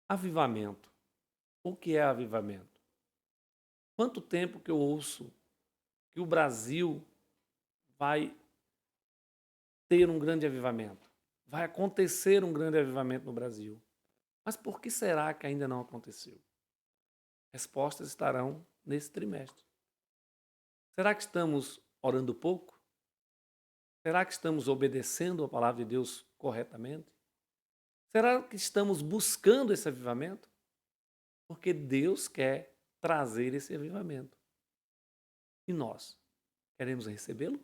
Avivamento. O que é avivamento? Quanto tempo que eu ouço que o Brasil vai ter um grande avivamento? Vai acontecer um grande avivamento no Brasil. Mas por que será que ainda não aconteceu? Respostas estarão nesse trimestre. Será que estamos orando pouco? Será que estamos obedecendo a palavra de Deus corretamente? Será que estamos buscando esse avivamento? Porque Deus quer trazer esse avivamento. E nós queremos recebê-lo?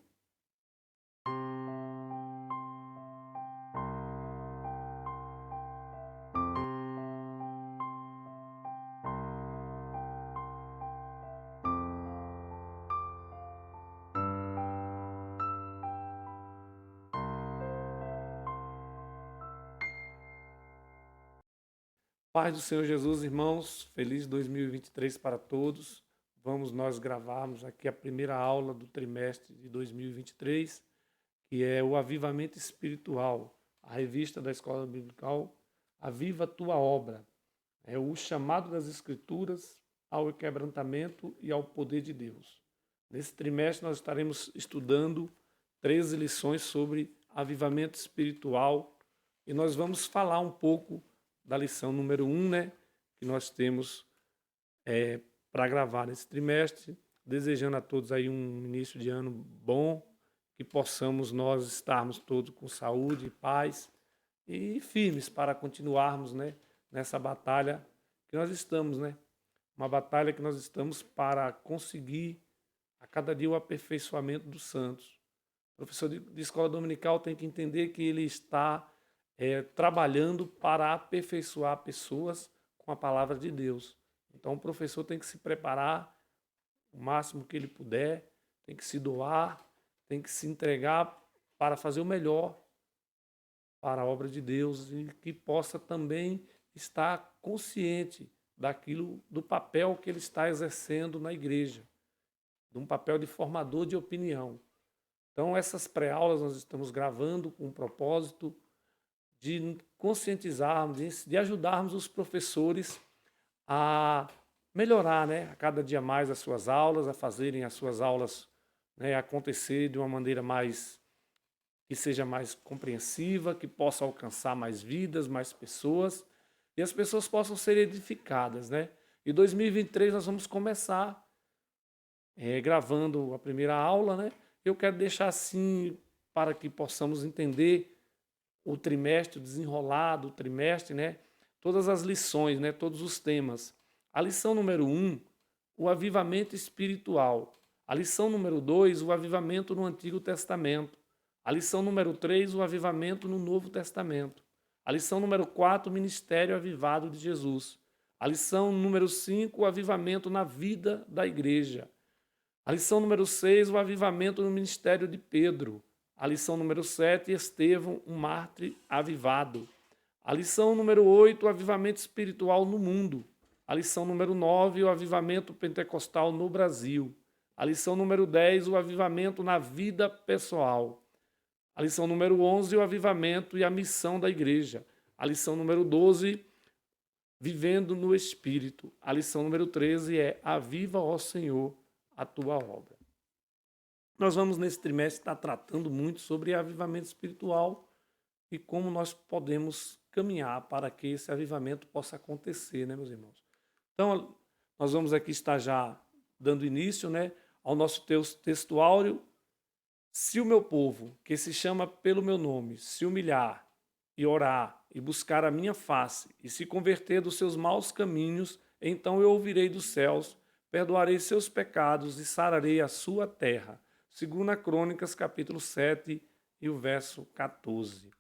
Paz do Senhor Jesus, irmãos, feliz 2023 para todos. Vamos nós gravarmos aqui a primeira aula do trimestre de 2023, que é o Avivamento Espiritual, a revista da Escola Biblical Aviva a Tua Obra. É o chamado das Escrituras ao quebrantamento e ao poder de Deus. Nesse trimestre nós estaremos estudando 13 lições sobre avivamento espiritual e nós vamos falar um pouco da lição número 1, né, que nós temos para gravar nesse trimestre, desejando a todos aí um início de ano bom, que possamos nós estarmos todos com saúde e paz e firmes para continuarmos, né, nessa batalha que nós estamos, né? Uma batalha que nós estamos para conseguir a cada dia o aperfeiçoamento dos santos. O professor de escola dominical tem que entender que ele está trabalhando para aperfeiçoar pessoas com a palavra de Deus. Então o professor tem que se preparar o máximo que ele puder, tem que se doar, tem que se entregar para fazer o melhor para a obra de Deus e que possa também estar consciente daquilo, do papel que ele está exercendo na igreja, de um papel de formador de opinião. Então essas pré-aulas nós estamos gravando com o propósito de conscientizarmos, de ajudarmos os professores a melhorar, né, a cada dia mais as suas aulas, a fazerem as suas aulas, né, acontecer de uma maneira mais que seja mais compreensiva, que possa alcançar mais vidas, mais pessoas e as pessoas possam ser edificadas, né? E 2023 nós vamos começar gravando a primeira aula, né? Eu quero deixar assim para que possamos entender o trimestre, o desenrolar do trimestre, né? Todas as lições, né? Todos os temas. A lição número 1, o avivamento espiritual. A lição número 2, o avivamento no Antigo Testamento. A lição número 3, o avivamento no Novo Testamento. A lição número 4, o ministério avivado de Jesus. A lição número 5, o avivamento na vida da igreja. A lição número 6, o avivamento no ministério de Pedro. A lição número 7, Estevão, um mártir avivado. A lição número 8, o avivamento espiritual no mundo. A lição número 9, o avivamento pentecostal no Brasil. A lição número 10, o avivamento na vida pessoal. A lição número 11, o avivamento e a missão da igreja. A lição número 12, vivendo no Espírito. A lição número 13 é aviva, ó Senhor, a tua obra. Nós vamos nesse trimestre estar tratando muito sobre avivamento espiritual e como nós podemos caminhar para que esse avivamento possa acontecer, né, meus irmãos? Então, nós vamos aqui estar já dando início, né, ao nosso texto áureo. Se o meu povo, que se chama pelo meu nome, se humilhar e orar e buscar a minha face e se converter dos seus maus caminhos, então eu ouvirei dos céus, perdoarei seus pecados e sararei a sua terra. Segunda Crônicas, capítulo 7 e o verso 14.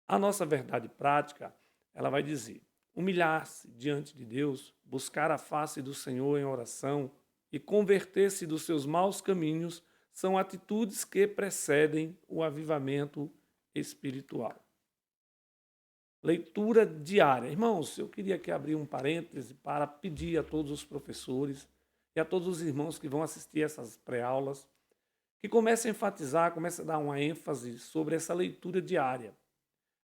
A nossa verdade prática, ela vai dizer: humilhar-se diante de Deus, buscar a face do Senhor em oração e converter-se dos seus maus caminhos são atitudes que precedem o avivamento espiritual. Leitura diária. Irmãos, eu queria aqui abrir um parêntese para pedir a todos os professores e a todos os irmãos que vão assistir essas pré-aulas que comecem a enfatizar, comecem a dar uma ênfase sobre essa leitura diária.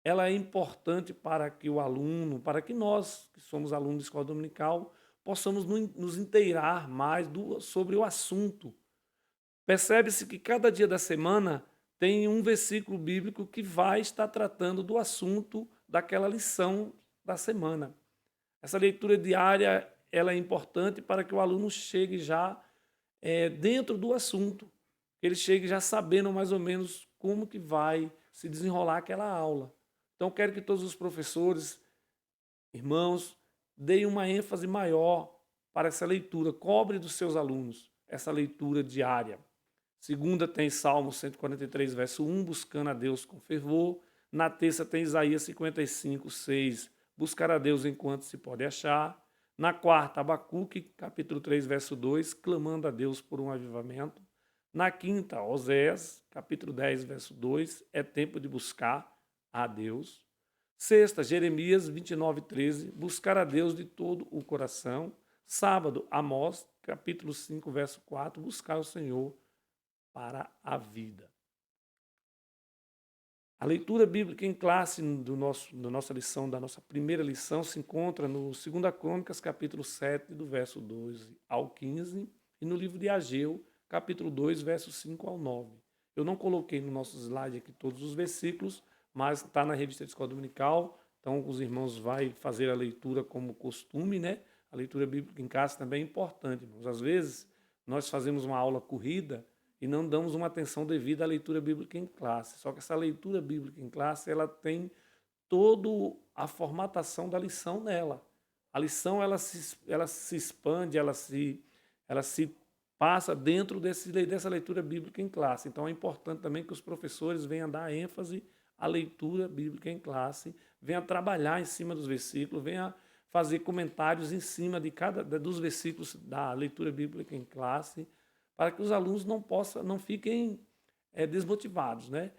ela é importante para que o aluno, para que nós, que somos alunos de escola dominical, possamos nos inteirar mais sobre o assunto. Percebe-se que cada dia da semana tem um versículo bíblico que vai estar tratando do assunto daquela lição da semana. Essa leitura diária ela é importante para que o aluno chegue já dentro do assunto, que ele chegue já sabendo mais ou menos como que vai se desenrolar aquela aula. Então, quero que todos os professores, irmãos, deem uma ênfase maior para essa leitura. Cobre dos seus alunos essa leitura diária. Segunda tem Salmo 143, verso 1, buscando a Deus com fervor. Na terça tem Isaías 55, 6, buscar a Deus enquanto se pode achar. Na quarta, Abacuque, capítulo 3, verso 2, clamando a Deus por um avivamento. Na quinta, Oséias, capítulo 10, verso 2, é tempo de buscar a Deus. Sexta, Jeremias 29, 13, buscar a Deus de todo o coração. Sábado, Amós, capítulo 5, verso 4, buscar o Senhor para a vida. A leitura bíblica em classe da nossa lição, da nossa primeira lição, se encontra no 2 Crônicas, capítulo 7, do verso 12 ao 15, e no livro de Ageu, capítulo 2, versos 5 ao 9. Eu não coloquei no nosso slide aqui todos os versículos, mas está na revista de escola dominical, então os irmãos vão fazer a leitura como costume, né? A leitura bíblica em casa também é importante, irmãos. Às vezes, nós fazemos uma aula corrida e não damos uma atenção devida à leitura bíblica em classe. Só que essa leitura bíblica em classe, ela tem toda a formatação da lição nela. A lição, ela se expande, ela se passa dentro dessa leitura bíblica em classe. Então, é importante também que os professores venham dar ênfase à leitura bíblica em classe, venham trabalhar em cima dos versículos, venham fazer comentários em cima dos versículos da leitura bíblica em classe, para que os alunos não fiquem desmotivados, né?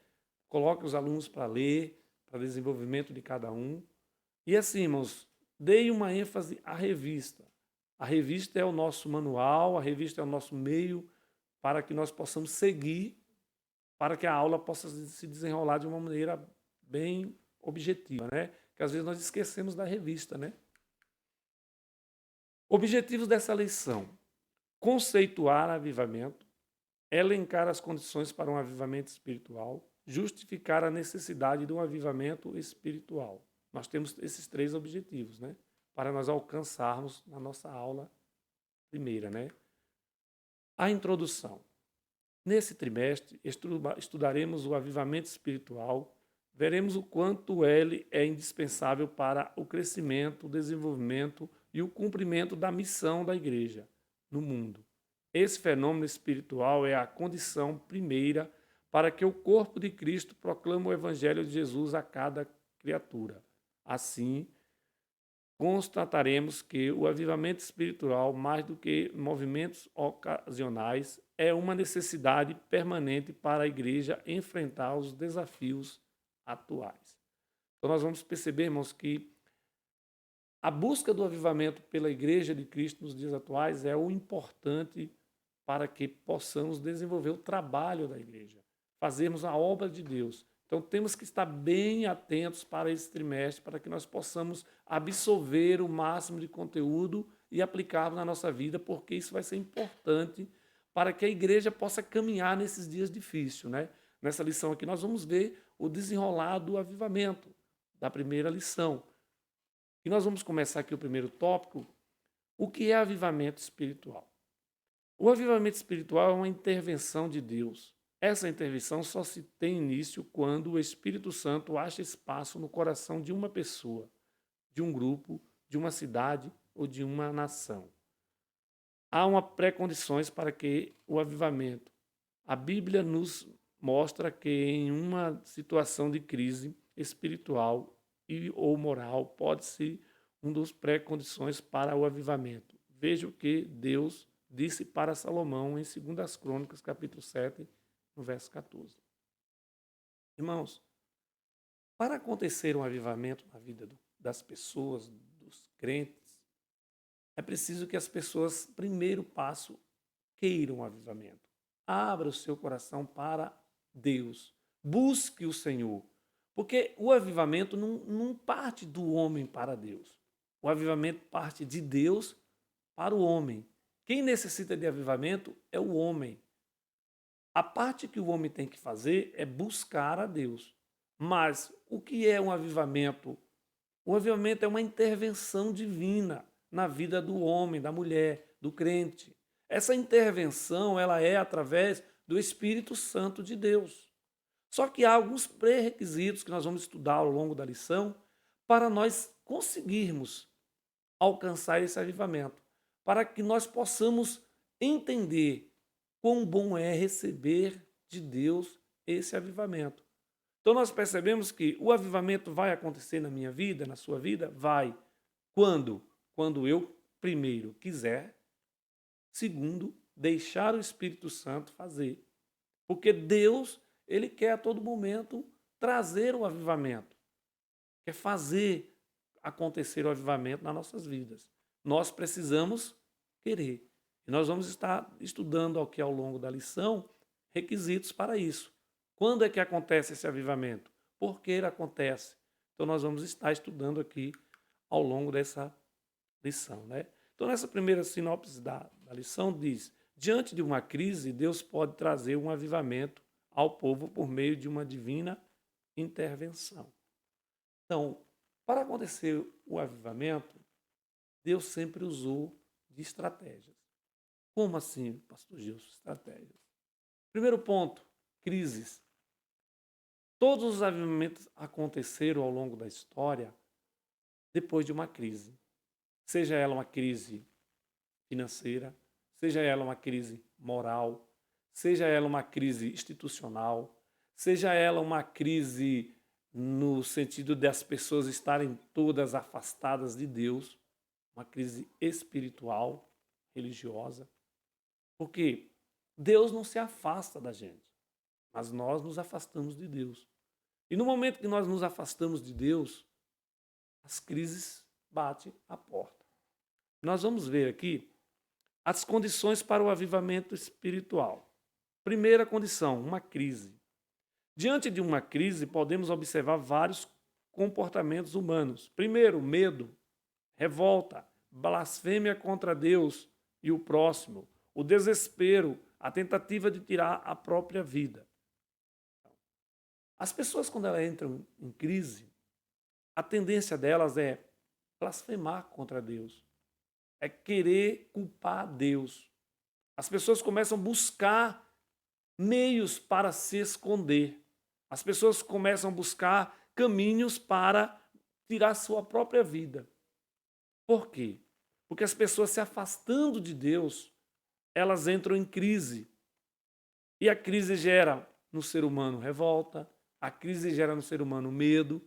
Coloque os alunos para ler, para desenvolvimento de cada um. E assim, irmãos, dei uma ênfase à revista. A revista é o nosso manual, a revista é o nosso meio para que nós possamos seguir, para que a aula possa se desenrolar de uma maneira bem objetiva, né? Que às vezes nós esquecemos da revista, né? Objetivos dessa lição: conceituar avivamento, elencar as condições para um avivamento espiritual, justificar a necessidade de um avivamento espiritual. Nós temos esses três objetivos, né? Para nós alcançarmos na nossa aula primeira, né? A introdução. Nesse trimestre, estudaremos o avivamento espiritual, veremos o quanto ele é indispensável para o crescimento, o desenvolvimento e o cumprimento da missão da igreja no mundo. Esse fenômeno espiritual é a condição primeira para que o corpo de Cristo proclame o evangelho de Jesus a cada criatura. Assim, constataremos que o avivamento espiritual, mais do que movimentos ocasionais, é uma necessidade permanente para a igreja enfrentar os desafios atuais. Então nós vamos perceber, irmãos, que a busca do avivamento pela igreja de Cristo nos dias atuais é o importante para que possamos desenvolver o trabalho da igreja, fazermos a obra de Deus. Então temos que estar bem atentos para esse trimestre, para que nós possamos absorver o máximo de conteúdo e aplicarmos na nossa vida, porque isso vai ser importante para que a igreja possa caminhar nesses dias difíceis, né? Nessa lição aqui nós vamos ver o desenrolar do avivamento, da primeira lição. E nós vamos começar aqui o primeiro tópico, o que é avivamento espiritual. O avivamento espiritual é uma intervenção de Deus. Essa intervenção só se tem início quando o Espírito Santo acha espaço no coração de uma pessoa, de um grupo, de uma cidade ou de uma nação. Há uma pré-condições para que o avivamento. A Bíblia nos mostra que em uma situação de crise espiritual ou moral pode ser um dos pré-condições para o avivamento. Veja o que Deus disse para Salomão em 2 Crônicas, capítulo 7, no verso 14. Irmãos, para acontecer um avivamento na vida das pessoas, dos crentes, é preciso que as pessoas, primeiro passo, queiram o avivamento. Abra o seu coração para Deus. Busque o Senhor. Porque o avivamento não parte do homem para Deus. O avivamento parte de Deus para o homem. Quem necessita de avivamento é o homem. A parte que o homem tem que fazer é buscar a Deus. Mas o que é um avivamento? O avivamento é uma intervenção divina na vida do homem, da mulher, do crente. Essa intervenção, ela é através do Espírito Santo de Deus. Só que há alguns pré-requisitos que nós vamos estudar ao longo da lição para nós conseguirmos alcançar esse avivamento, para que nós possamos entender quão bom é receber de Deus esse avivamento. Então nós percebemos que o avivamento vai acontecer na minha vida, na sua vida? Vai. Quando? Quando eu, primeiro, quiser. Segundo, deixar o Espírito Santo fazer. Porque Deus, Ele quer a todo momento trazer o avivamento. Quer fazer acontecer o avivamento nas nossas vidas. Nós precisamos querer. E nós vamos estar estudando aqui ao longo da lição requisitos para isso. Quando é que acontece esse avivamento? Por que ele acontece? Então nós vamos estar estudando aqui ao longo dessa lição, né? Então nessa primeira sinopse da lição diz: diante de uma crise, Deus pode trazer um avivamento ao povo por meio de uma divina intervenção. Então, para acontecer o avivamento, Deus sempre usou de estratégias. Como assim, pastor Gilson, estratégias? Primeiro ponto, crises. Todos os avivamentos aconteceram ao longo da história depois de uma crise. Seja ela uma crise financeira, seja ela uma crise moral, seja ela uma crise institucional, seja ela uma crise no sentido das pessoas estarem todas afastadas de Deus, uma crise espiritual, religiosa. Porque Deus não se afasta da gente, mas nós nos afastamos de Deus. E no momento que nós nos afastamos de Deus, as crises batem à porta. Nós vamos ver aqui as condições para o avivamento espiritual. Primeira condição, uma crise. Diante de uma crise, podemos observar vários comportamentos humanos. Primeiro, medo, revolta, blasfêmia contra Deus e o próximo, o desespero, a tentativa de tirar a própria vida. As pessoas, quando elas entram em crise, a tendência delas é blasfemar contra Deus, é querer culpar Deus. As pessoas começam a buscar meios para se esconder. As pessoas começam a buscar caminhos para tirar sua própria vida. Por quê? Porque as pessoas se afastando de Deus, elas entram em crise. E a crise gera no ser humano revolta, a crise gera no ser humano medo,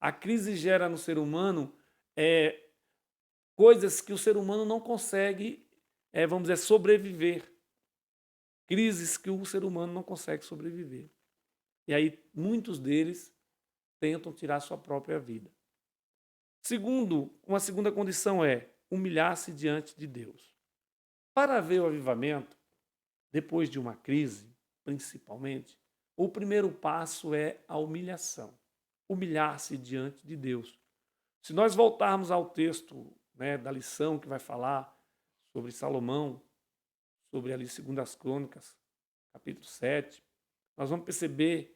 a crise gera no ser humano coisas que o ser humano não consegue, vamos dizer, sobreviver. Crises que o ser humano não consegue sobreviver. E aí muitos deles tentam tirar sua própria vida. Uma segunda condição é humilhar-se diante de Deus. Para haver o avivamento, depois de uma crise, principalmente, o primeiro passo é a humilhação. Humilhar-se diante de Deus. Se nós voltarmos ao texto, da lição que vai falar sobre Salomão, sobre ali 2 Crônicas, capítulo 7, nós vamos perceber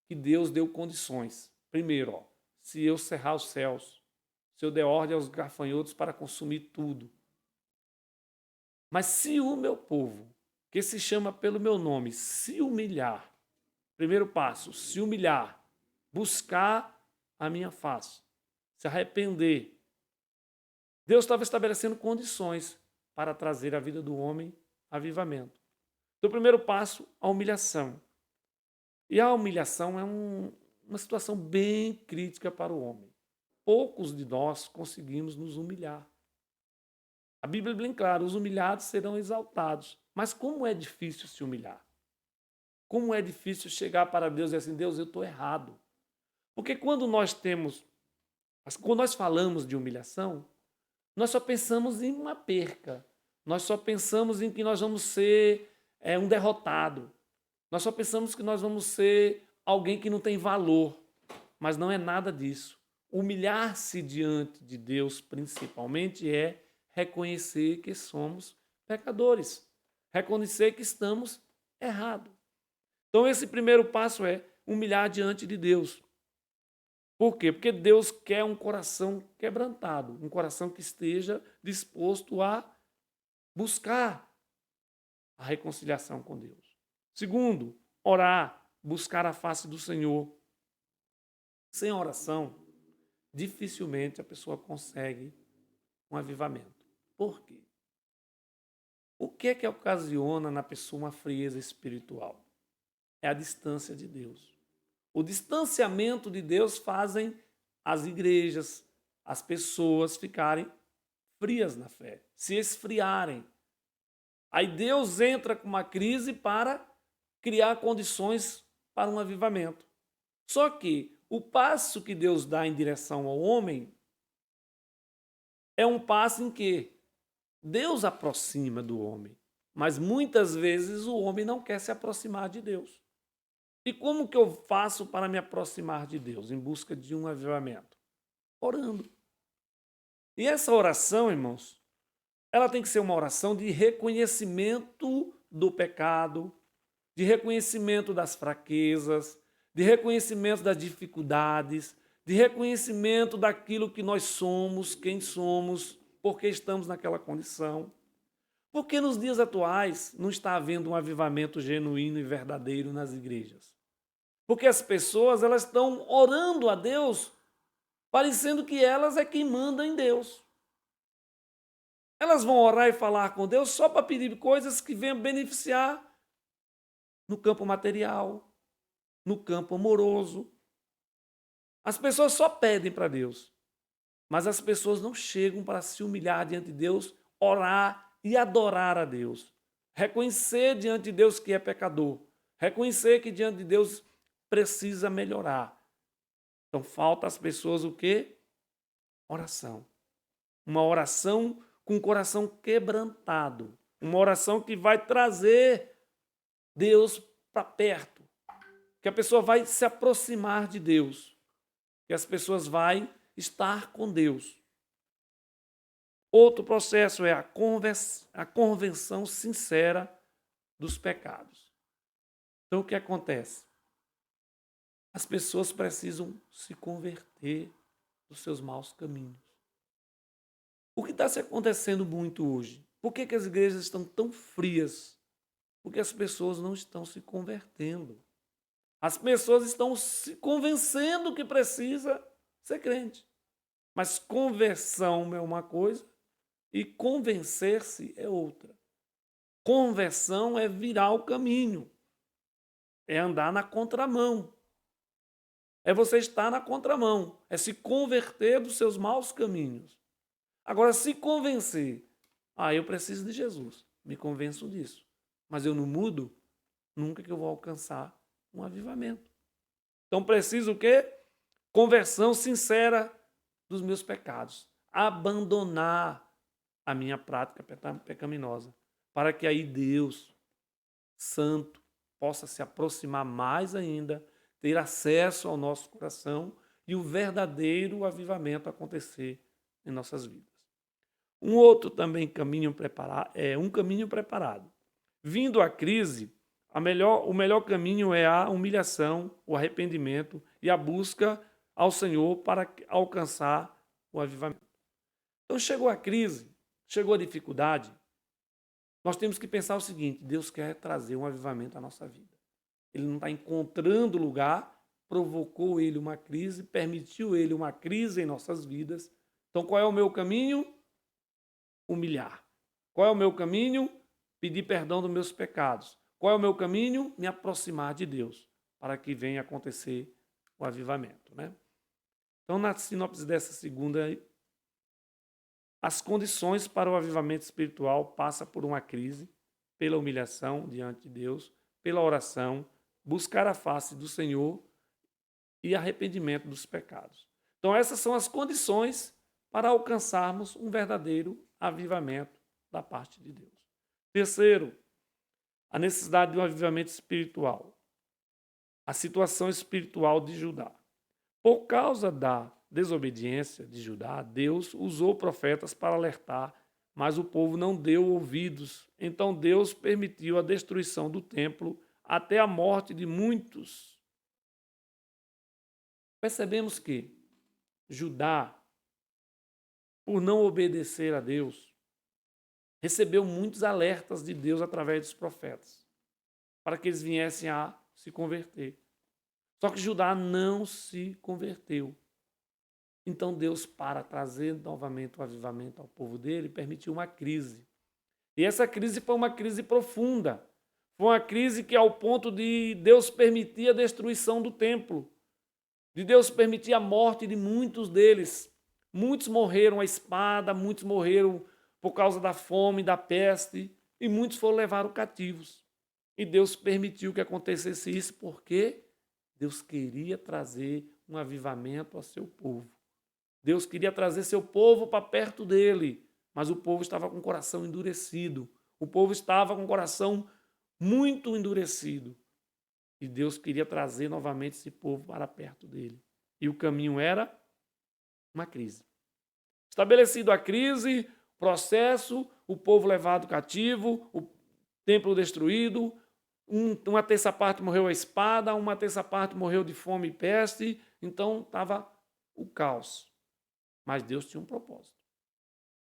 que Deus deu condições. Primeiro, se eu cerrar os céus, se eu der ordem aos gafanhotos para consumir tudo. Mas se o meu povo, que se chama pelo meu nome, se humilhar, primeiro passo, se humilhar, buscar a minha face, se arrepender. Deus estava estabelecendo condições para trazer à vida do homem avivamento. Então, o primeiro passo, a humilhação. E a humilhação é uma situação bem crítica para o homem. Poucos de nós conseguimos nos humilhar. A Bíblia é bem clara, os humilhados serão exaltados. Mas como é difícil se humilhar? Como é difícil chegar para Deus e dizer assim, Deus, eu estou errado. Porque quando nós falamos de humilhação, nós só pensamos em uma perca. Nós só pensamos em que nós vamos ser um derrotado. Nós só pensamos que nós vamos ser alguém que não tem valor. Mas não é nada disso. Humilhar-se diante de Deus, principalmente, é reconhecer que somos pecadores, reconhecer que estamos errados. Então, esse primeiro passo é humilhar diante de Deus. Por quê? Porque Deus quer um coração quebrantado, um coração que esteja disposto a buscar a reconciliação com Deus. Segundo, orar, buscar a face do Senhor. Sem oração, dificilmente a pessoa consegue um avivamento. Por quê? O que é que ocasiona na pessoa uma frieza espiritual? É a distância de Deus. O distanciamento de Deus fazem as igrejas, as pessoas ficarem frias na fé, se esfriarem. Aí Deus entra com uma crise para criar condições para um avivamento. Só que o passo que Deus dá em direção ao homem é um passo em que Deus aproxima do homem, mas muitas vezes o homem não quer se aproximar de Deus. E como que eu faço para me aproximar de Deus em busca de um avivamento? Orando. E essa oração, irmãos, ela tem que ser uma oração de reconhecimento do pecado, de reconhecimento das fraquezas, de reconhecimento das dificuldades, de reconhecimento daquilo que nós somos, quem somos, porque estamos naquela condição. Porque nos dias atuais não está havendo um avivamento genuíno e verdadeiro nas igrejas. Porque as pessoas elas estão orando a Deus, parecendo que elas é quem manda em Deus. Elas vão orar e falar com Deus só para pedir coisas que venham beneficiar no campo material, no campo amoroso. As pessoas só pedem para Deus, mas as pessoas não chegam para se humilhar diante de Deus, orar e adorar a Deus. Reconhecer diante de Deus que é pecador. Reconhecer que diante de Deus precisa melhorar. Então falta às pessoas o quê? Oração. Uma oração com o coração quebrantado. Uma oração que vai trazer Deus para perto. Que a pessoa vai se aproximar de Deus. Que as pessoas vão estar com Deus. Outro processo é a convenção sincera dos pecados. Então o que acontece? As pessoas precisam se converter dos seus maus caminhos. O que está se acontecendo muito hoje? Por que as igrejas estão tão frias? Porque as pessoas não estão se convertendo. As pessoas estão se convencendo que precisa ser crente. Mas conversão é uma coisa e convencer-se é outra. Conversão é virar o caminho. É andar na contramão. É você estar na contramão. É se converter dos seus maus caminhos. Agora, se convencer, eu preciso de Jesus, me convenço disso, mas eu não mudo, nunca que eu vou alcançar um avivamento. Então, preciso o quê? Conversão sincera dos meus pecados. Abandonar a minha prática pecaminosa, para que aí Deus, Santo, possa se aproximar mais ainda, ter acesso ao nosso coração e o verdadeiro avivamento acontecer em nossas vidas. Um outro também caminho preparado é um caminho preparado. Vindo a crise, o melhor caminho é a humilhação, o arrependimento e a busca ao Senhor para alcançar o avivamento. Então chegou a crise, chegou a dificuldade, nós temos que pensar o seguinte: Deus quer trazer um avivamento à nossa vida. Ele não está encontrando lugar, provocou ele uma crise, permitiu ele uma crise em nossas vidas. Então qual é o meu caminho? Humilhar. Qual é o meu caminho? Pedir perdão dos meus pecados. Qual é o meu caminho? Me aproximar de Deus, para que venha acontecer o avivamento, né? Então, na sinopse dessa segunda, as condições para o avivamento espiritual passam por uma crise, pela humilhação diante de Deus, pela oração, buscar a face do Senhor e arrependimento dos pecados. Então, essas são as condições para alcançarmos um verdadeiro avivamento da parte de Deus. Terceiro, a necessidade de um avivamento espiritual. A situação espiritual de Judá. Por causa da desobediência de Judá, Deus usou profetas para alertar, mas o povo não deu ouvidos. Então Deus permitiu a destruição do templo até a morte de muitos. Percebemos que Judá, por não obedecer a Deus, recebeu muitos alertas de Deus através dos profetas, para que eles viessem a se converter. Só que Judá não se converteu. Então Deus, para trazer novamente o avivamento ao povo dele, permitiu uma crise. E essa crise foi uma crise profunda. Foi uma crise que, ao ponto de Deus permitir a destruição do templo, de Deus permitir a morte de muitos deles. Muitos morreram à espada, muitos morreram por causa da fome, da peste, e muitos foram levados cativos. E Deus permitiu que acontecesse isso porque Deus queria trazer um avivamento ao seu povo. Deus queria trazer seu povo para perto dele, mas o povo estava com o coração endurecido. O povo estava com o coração muito endurecido. E Deus queria trazer novamente esse povo para perto dele. E o caminho era uma crise. Estabelecido a crise, processo, o povo levado cativo, o templo destruído, uma terça parte morreu à espada, uma terça parte morreu de fome e peste, então estava o caos. Mas Deus tinha um propósito.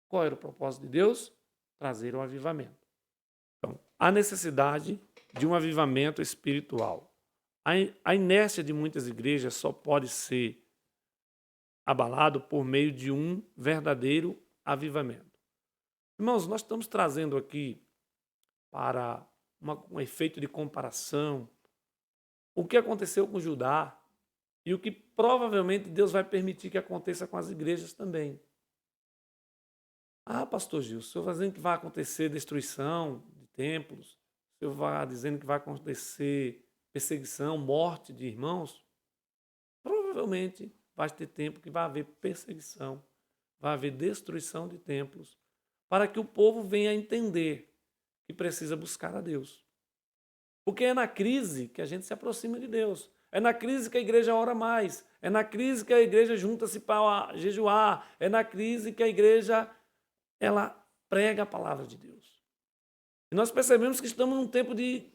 Qual era o propósito de Deus? Trazer o avivamento. Então, a necessidade de um avivamento espiritual. A inércia de muitas igrejas só pode ser abalado por meio de um verdadeiro avivamento. Irmãos, nós estamos trazendo aqui para um efeito de comparação o que aconteceu com Judá e o que provavelmente Deus vai permitir que aconteça com as igrejas também. Ah, pastor Gil, o senhor vai dizendo que vai acontecer destruição de templos, o senhor vai dizendo que vai acontecer perseguição, morte de irmãos? Provavelmente vai ter tempo que vai haver perseguição, vai haver destruição de templos, para que o povo venha a entender que precisa buscar a Deus. Porque é na crise que a gente se aproxima de Deus. É na crise que a igreja ora mais. É na crise que a igreja junta-se para jejuar. É na crise que a igreja ela prega a palavra de Deus. E nós percebemos que estamos num tempo de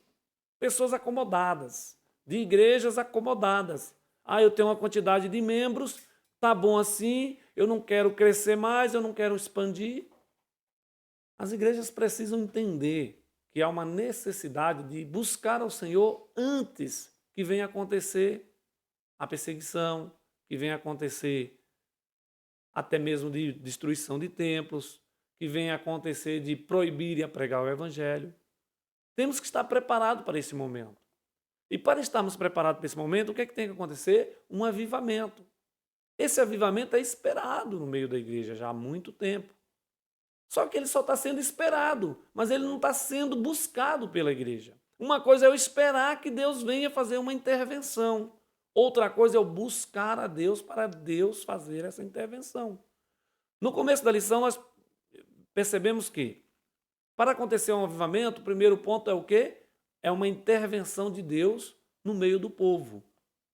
pessoas acomodadas, de igrejas acomodadas. Ah, eu tenho uma quantidade de membros, tá bom assim, eu não quero crescer mais, eu não quero expandir. As igrejas precisam entender que há uma necessidade de buscar ao Senhor antes que venha acontecer a perseguição, que venha acontecer até mesmo de destruição de templos, que venha acontecer de proibir a pregar o Evangelho. Temos que estar preparados para esse momento. E para estarmos preparados para esse momento, o que é que tem que acontecer? Um avivamento. Esse avivamento é esperado no meio da igreja já há muito tempo. Só que ele só está sendo esperado, mas ele não está sendo buscado pela igreja. Uma coisa é eu esperar que Deus venha fazer uma intervenção. Outra coisa é eu buscar a Deus para Deus fazer essa intervenção. No começo da lição, nós percebemos que, para acontecer um avivamento, o primeiro ponto é o quê? É uma intervenção de Deus no meio do povo,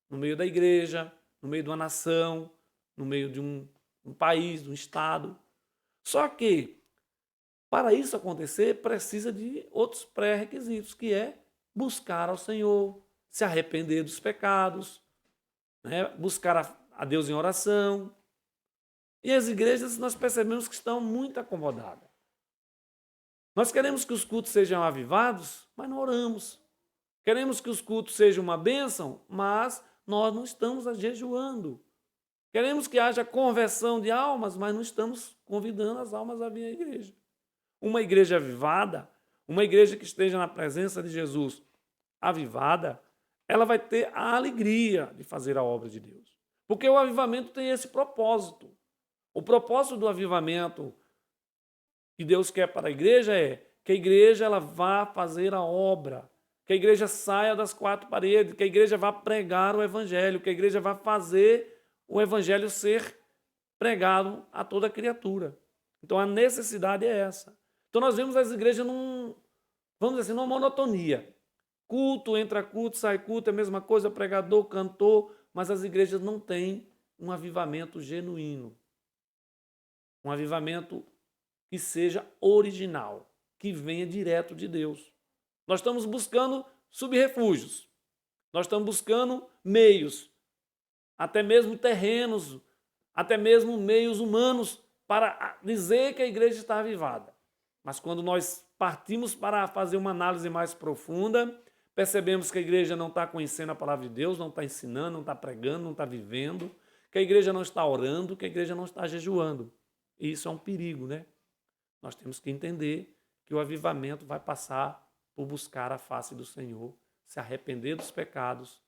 no meio da igreja, no meio de uma nação, no meio de um país, de um estado. Só que, para isso acontecer, precisa de outros pré-requisitos, que é buscar ao Senhor, se arrepender dos pecados, né? Buscar a Deus em oração. E as igrejas, nós percebemos que estão muito acomodadas. Nós queremos que os cultos sejam avivados, mas não oramos. Queremos que os cultos sejam uma bênção, mas nós não estamos jejuando. Queremos que haja conversão de almas, mas não estamos convidando as almas a vir à igreja. Uma igreja avivada, uma igreja que esteja na presença de Jesus avivada, ela vai ter a alegria de fazer a obra de Deus. Porque o avivamento tem esse propósito. O propósito do avivamento que Deus quer para a igreja é que a igreja ela vá fazer a obra, que a igreja saia das quatro paredes, que a igreja vá pregar o evangelho, que a igreja vá fazer o evangelho ser pregado a toda criatura. Então a necessidade é essa. Então nós vemos as igrejas vamos dizer assim, numa monotonia. Culto, entra culto, sai culto, é a mesma coisa, pregador, cantor, mas as igrejas não têm um avivamento genuíno, um avivamento que seja original, que venha direto de Deus. Nós estamos buscando subrefúgios, nós estamos buscando meios, até mesmo terrenos, até mesmo meios humanos para dizer que a igreja está avivada. Mas quando nós partimos para fazer uma análise mais profunda, percebemos que a igreja não está conhecendo a palavra de Deus, não está ensinando, não está pregando, não está vivendo, que a igreja não está orando, que a igreja não está jejuando. E isso é um perigo, né? Nós temos que entender que o avivamento vai passar por buscar a face do Senhor, se arrepender dos pecados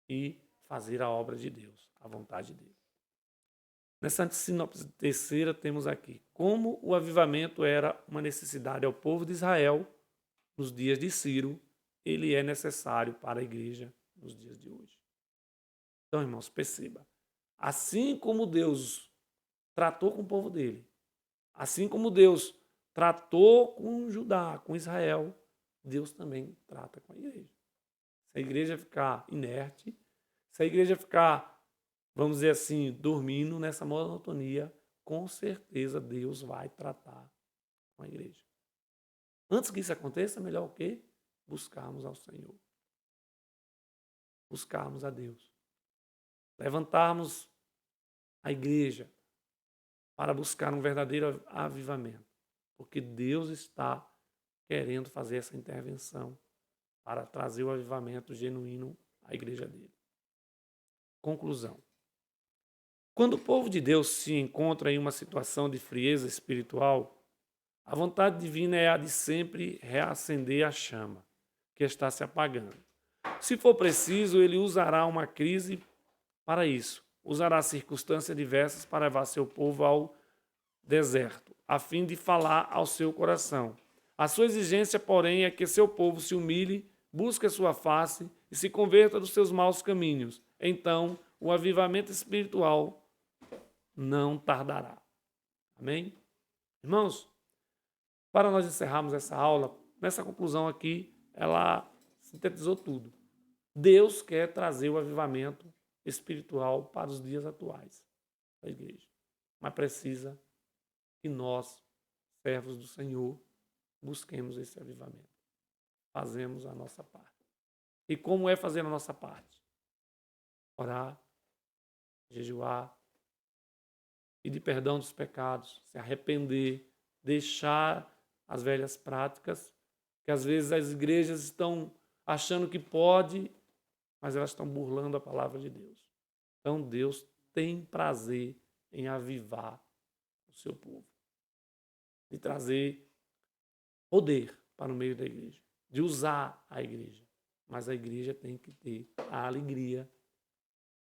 e fazer a obra de Deus, a vontade dele. Nessa sinopse terceira temos aqui como o avivamento era uma necessidade ao povo de Israel nos dias de Ciro, ele é necessário para a igreja nos dias de hoje. Então, irmãos, perceba, assim como Deus tratou com o povo dele, assim como Deus tratou com Judá, com Israel, Deus também trata com a igreja. Se a igreja ficar inerte, se a igreja ficar, vamos dizer assim, dormindo nessa monotonia, com certeza Deus vai tratar com a igreja. Antes que isso aconteça, melhor o quê? Buscarmos ao Senhor. Buscarmos a Deus. Levantarmos a igreja para buscar um verdadeiro avivamento. Porque Deus está querendo fazer essa intervenção para trazer o avivamento genuíno à igreja dele. Conclusão. Quando o povo de Deus se encontra em uma situação de frieza espiritual, a vontade divina é a de sempre reacender a chama que está se apagando. Se for preciso, ele usará uma crise para isso. Usará circunstâncias diversas para levar seu povo ao deserto, a fim de falar ao seu coração. A sua exigência, porém, é que seu povo se humilhe, busque a sua face e se converta dos seus maus caminhos. Então, o avivamento espiritual não tardará. Amém? Irmãos, para nós encerrarmos essa aula, nessa conclusão aqui, ela sintetizou tudo. Deus quer trazer o avivamento espiritual para os dias atuais da igreja, mas precisa que nós, servos do Senhor, busquemos esse avivamento. Fazemos a nossa parte. E como é fazer a nossa parte? Orar, jejuar, pedir perdão dos pecados, se arrepender, deixar as velhas práticas, que às vezes as igrejas estão achando que pode, mas elas estão burlando a palavra de Deus. Então Deus tem prazer em avivar o seu povo, de trazer poder para o meio da igreja, de usar a igreja. Mas a igreja tem que ter a alegria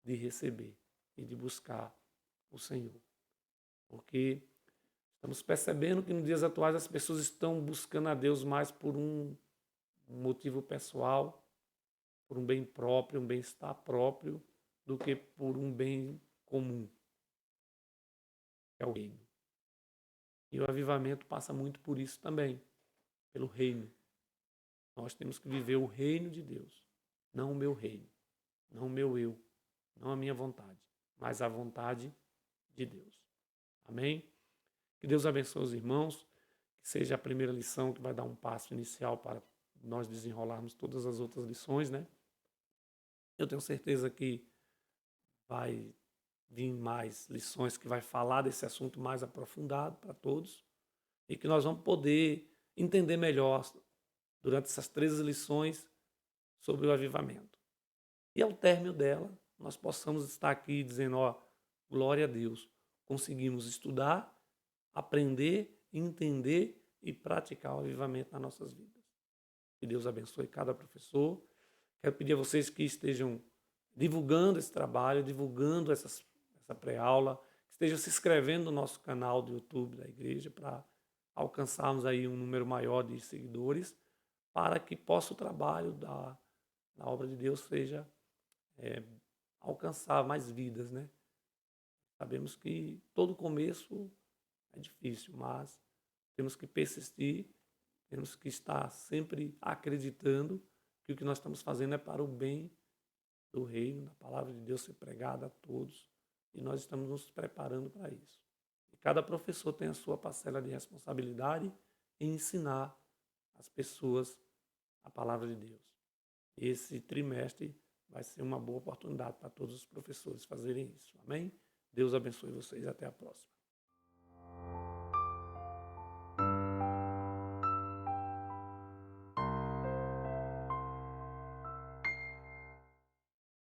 de receber e de buscar o Senhor. Porque estamos percebendo que nos dias atuais as pessoas estão buscando a Deus mais por um motivo pessoal, por um bem próprio, um bem-estar próprio, do que por um bem comum, que é o reino. E o avivamento passa muito por isso também, pelo reino. Nós temos que viver o reino de Deus, não o meu reino, não o meu eu, não a minha vontade, mas a vontade de Deus. Amém? Que Deus abençoe os irmãos, que seja a primeira lição que vai dar um passo inicial para nós desenrolarmos todas as outras lições, né? Eu tenho certeza que vai vir mais lições que vai falar desse assunto mais aprofundado para todos e que nós vamos poder entender melhor durante essas 13 lições sobre o avivamento. E ao término dela, nós possamos estar aqui dizendo, ó, glória a Deus, conseguimos estudar, aprender, entender e praticar o avivamento nas nossas vidas. Que Deus abençoe cada professor. Quero pedir a vocês que estejam divulgando esse trabalho, divulgando essa pré-aula, que estejam se inscrevendo no nosso canal do YouTube da igreja para alcançarmos aí um número maior de seguidores, para que possa o trabalho da obra de Deus seja alcançar mais vidas, né? Sabemos que todo começo é difícil, mas temos que persistir, temos que estar sempre acreditando que o que nós estamos fazendo é para o bem do reino, da palavra de Deus ser pregada a todos, e nós estamos nos preparando para isso. E cada professor tem a sua parcela de responsabilidade em ensinar as pessoas a palavra de Deus. Esse trimestre vai ser uma boa oportunidade para todos os professores fazerem isso. Amém? Deus abençoe vocês. Até a próxima.